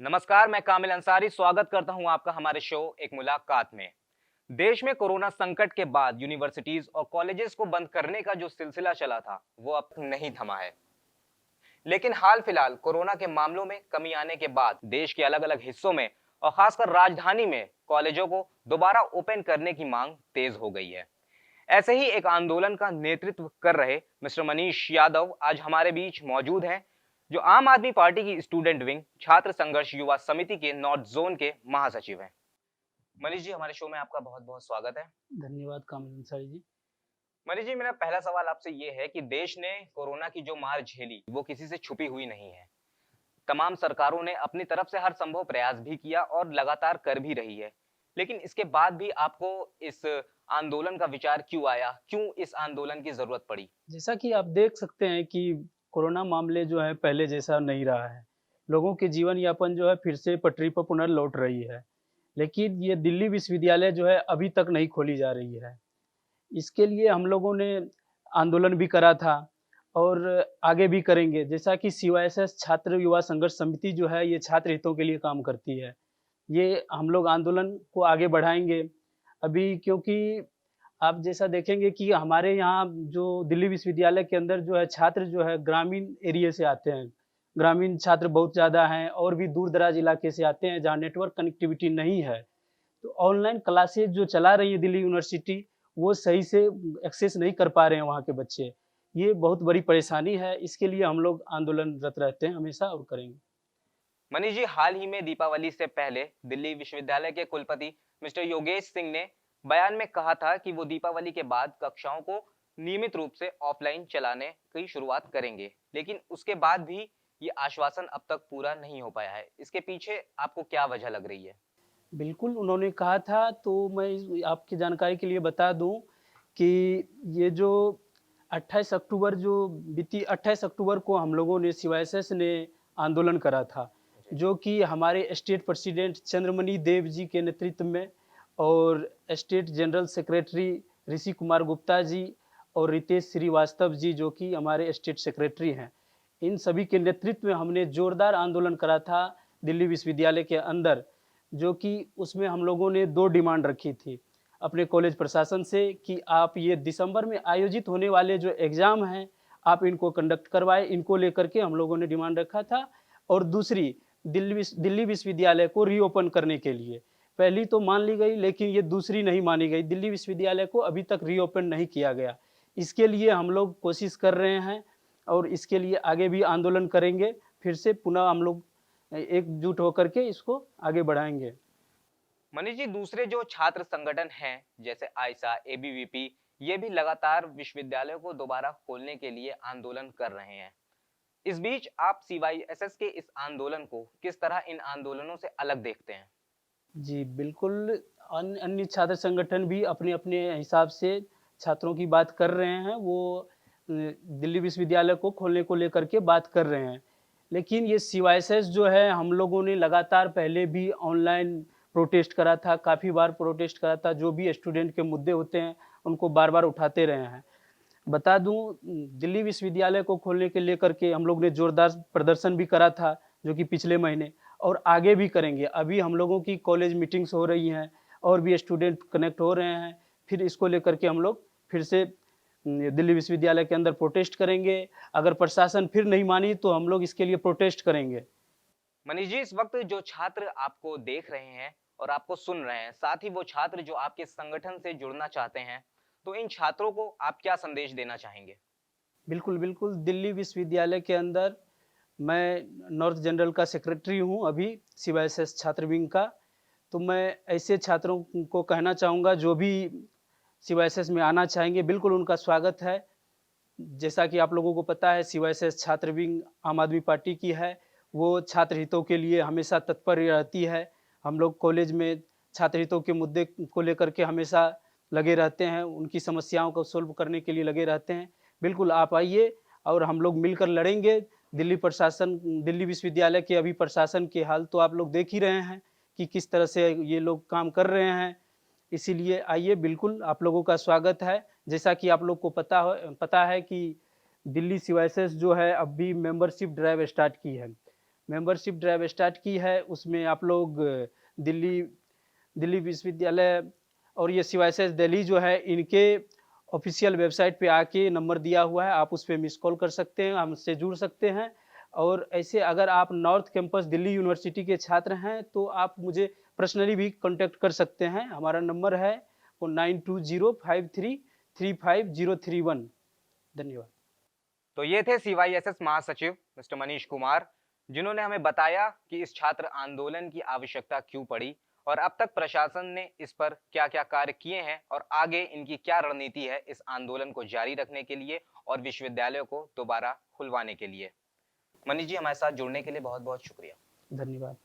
नमस्कार, मैं कामिल अंसारी स्वागत करता हूं आपका हमारे शो एक मुलाकात में। देश में कोरोना संकट के बाद यूनिवर्सिटीज और कॉलेजेस को बंद करने का जो सिलसिला चला था, वो अब तक नहीं थमा है। लेकिन हाल फिलहाल कोरोना के मामलों में कमी आने के बाद देश के अलग-अलग हिस्सों में और खासकर राजधानी में कॉलेजों को दोबारा ओपन करने की मांग तेज हो गई है। ऐसे ही एक आंदोलन का नेतृत्व कर रहे मिस्टर मनीष यादव आज हमारे बीच मौजूद हैं, जो आम आदमी पार्टी की स्टूडेंट विंग छात्र संघर्ष युवा समिति के नॉर्थ जोन के महासचिव हैं। मनीष जी, हमारे शो में आपका बहुत बहुत स्वागत है। धन्यवाद कामिल अंसारी जी। मनीष जी, मेरा पहला सवाल आपसे ये है कि देश ने कोरोना की जो मार झेली वो किसी से छुपी हुई नहीं है। तमाम सरकारों ने अपनी तरफ से हर संभव प्रयास भी किया और लगातार कर भी रही है। लेकिन इसके बाद भी आपको इस आंदोलन का विचार क्यों आया? क्यों इस आंदोलन की जरूरत पड़ी? जैसा कि आप देख सकते हैं कि कोरोना मामले जो है पहले जैसा नहीं रहा है। लोगों के जीवन यापन जो है फिर से पटरी पर पुनः लौट रही है। लेकिन ये दिल्ली विश्वविद्यालय जो है अभी तक नहीं खोली जा रही है। इसके लिए हम लोगों ने आंदोलन भी करा था और आगे भी करेंगे। जैसा कि सीवाईएसएस छात्र युवा संघर्ष समिति जो है ये छात्र हितों के लिए काम करती है। ये हम लोग आंदोलन को आगे बढ़ाएँगे। अभी क्योंकि आप जैसा देखेंगे कि हमारे यहाँ जो दिल्ली विश्वविद्यालय के अंदर जो है छात्र जो है ग्रामीण एरिया से आते हैं। ग्रामीण छात्र बहुत ज़्यादा हैं और भी दूर-दराज इलाके से आते हैं जहाँ नेटवर्क कनेक्टिविटी नहीं है। तो ऑनलाइन क्लासेस जो चला रही है दिल्ली यूनिवर्सिटी, वो सही से एक्सेस नहीं कर पा रहे हैं वहाँ के बच्चे। ये बहुत बड़ी परेशानी है, इसके लिए हम लोग आंदोलनरत रहते हैं हमेशा और करेंगे। मनीष जी, हाल ही में दीपावली से पहले दिल्ली विश्वविद्यालय के कुलपति मिस्टर योगेश सिंह ने बयान में कहा था कि वो दीपावली के बाद कक्षाओं को नियमित रूप से ऑफलाइन चलाने की शुरुआत करेंगे। लेकिन उसके बाद भी ये आश्वासन अब तक पूरा नहीं हो पाया है। इसके पीछे आपको क्या वजह लग रही है? बिल्कुल, उन्होंने कहा था तो मैं आपकी जानकारी के लिए बता दूँ कि ये जो 28 अक्टूबर जो बीती 28 अक्टूबर को हम लोगों ने सीवाईएसएस ने आंदोलन करा था, जी। जो कि हमारे स्टेट प्रेसिडेंट चंद्रमणि देव जी के नेतृत्व में और state general secretary Rishi Kumar Gupta ji और रितेश श्रीवास्तव जी जो कि हमारे स्टेट सेक्रेटरी हैं। इन सभी के नेतृत्व में हमने जोरदार आंदोलन करा था दिल्ली विश्वविद्यालय के अंदर, जो कि उसमें हम लोगों ने 2 डिमांड रखी थी अपने कॉलेज प्रशासन से कि आप ये दिसंबर में आयोजित होने वाले जो एग्ज़ाम हैं, आप इनको कंडक्ट करवाएँ, इनको लेकर के हम लोगों ने डिमांड रखा था। और दूसरी दिल्ली विश्वविद्यालय को रीओपन करने के लिए। पहली तो मान ली गई लेकिन ये दूसरी नहीं मानी गई, दिल्ली विश्वविद्यालय को अभी तक रीओपन नहीं किया गया। इसके लिए हम लोग कोशिश कर रहे हैं और इसके लिए आगे भी आंदोलन करेंगे। फिर से पुनः हम लोग एकजुट होकर के इसको आगे बढ़ाएँगे। मनीष जी, दूसरे जो छात्र संगठन हैं जैसे आइसा, एबीवीपी, ये भी लगातार विश्वविद्यालयों को दोबारा खोलने के लिए आंदोलन कर रहे हैं। इस बीच आप सीवाईएसएस के इस आंदोलन को किस तरह इन आंदोलनों से अलग देखते हैं? जी, बिल्कुल। अन्य छात्र संगठन भी अपने-अपने हिसाब से छात्रों की बात कर रहे हैं। वो दिल्ली विश्वविद्यालय को खोलने को लेकर के बात कर रहे हैं। लेकिन ये सीवाईएसएस जो है हम लोगों ने लगातार पहले भी ऑनलाइन प्रोटेस्ट करा था, काफ़ी बार प्रोटेस्ट करा था। जो भी स्टूडेंट के मुद्दे होते हैं, उनको बार-बार उठाते रहे हैं। बता दूँ दिल्ली विश्वविद्यालय को खोलने के लेकर के हम लोग ने जोरदार प्रदर्शन भी करा था, जो कि पिछले महीने और आगे भी करेंगे। अभी हम लोगों की कॉलेज मीटिंग्स हो रही हैं और भी स्टूडेंट कनेक्ट हो रहे हैं। फिर इसको लेकर के हम लोग फिर से दिल्ली विश्वविद्यालय के अंदर प्रोटेस्ट करेंगे। अगर प्रशासन फिर नहीं मानी तो हम लोग इसके लिए प्रोटेस्ट करेंगे। मनीष जी, इस वक्त जो छात्र आपको देख रहे हैं और आपको सुन रहे हैं, साथ ही वो छात्र जो आपके संगठन से जुड़ना चाहते हैं, तो इन छात्रों को आप क्या संदेश देना चाहेंगे? बिल्कुल, बिल्कुल। दिल्ली विश्वविद्यालय के अंदर मैं नॉर्थ जनरल का सेक्रेटरी हूँ अभी सीवाईएसएस छात्र विंग का। तो मैं ऐसे छात्रों को कहना चाहूँगा जो भी सीवाईएसएस में आना चाहेंगे, बिल्कुल उनका स्वागत है। जैसा कि आप लोगों को पता है सीवाईएसएस छात्र विंग आम आदमी पार्टी की है। वो छात्र हितों के लिए हमेशा तत्पर रहती है। हम लोग कॉलेज में छात्र हितों के मुद्दे को लेकर के हमेशा लगे रहते हैं, उनकी समस्याओं को सॉल्व करने के लिए लगे रहते हैं। बिल्कुल आप आइए और हम लोग मिलकर लड़ेंगे। दिल्ली विश्वविद्यालय के अभी प्रशासन के हाल तो आप लोग देख ही रहे हैं कि किस तरह से ये लोग काम कर रहे हैं। इसीलिए आइए, बिल्कुल आप लोगों का स्वागत है। जैसा कि आप लोग को पता है कि दिल्ली सीवाईएसएस जो है अब भी मेंबरशिप ड्राइव स्टार्ट की है। मेंबरशिप ड्राइव स्टार्ट की है, उसमें आप लोग दिल्ली दिल्ली विश्वविद्यालय और ये सीवाईएसएस दिल्ली जो है, इनके ऑफिशियल वेबसाइट पे आके नंबर दिया हुआ है, आप उस पे मिस कॉल कर सकते हैं, हमसे जुड़ सकते हैं। और ऐसे अगर आप नॉर्थ कैंपस दिल्ली यूनिवर्सिटी के छात्र हैं, तो आप मुझे पर्सनली भी कॉन्टैक्ट कर सकते हैं। हमारा नंबर है वो 9205335031। धन्यवाद। तो ये थे सीवाईएसएस महासचिव मिस्टर मनीष कुमार, जिन्होंने हमें बताया कि इस छात्र आंदोलन की आवश्यकता क्यों पड़ी और अब तक प्रशासन ने इस पर क्या-क्या कार्य किए हैं और आगे इनकी क्या रणनीति है इस आंदोलन को जारी रखने के लिए और विश्वविद्यालयों को दोबारा खुलवाने के लिए। मनीष जी, हमारे साथ जुड़ने के लिए बहुत-बहुत शुक्रिया। धन्यवाद।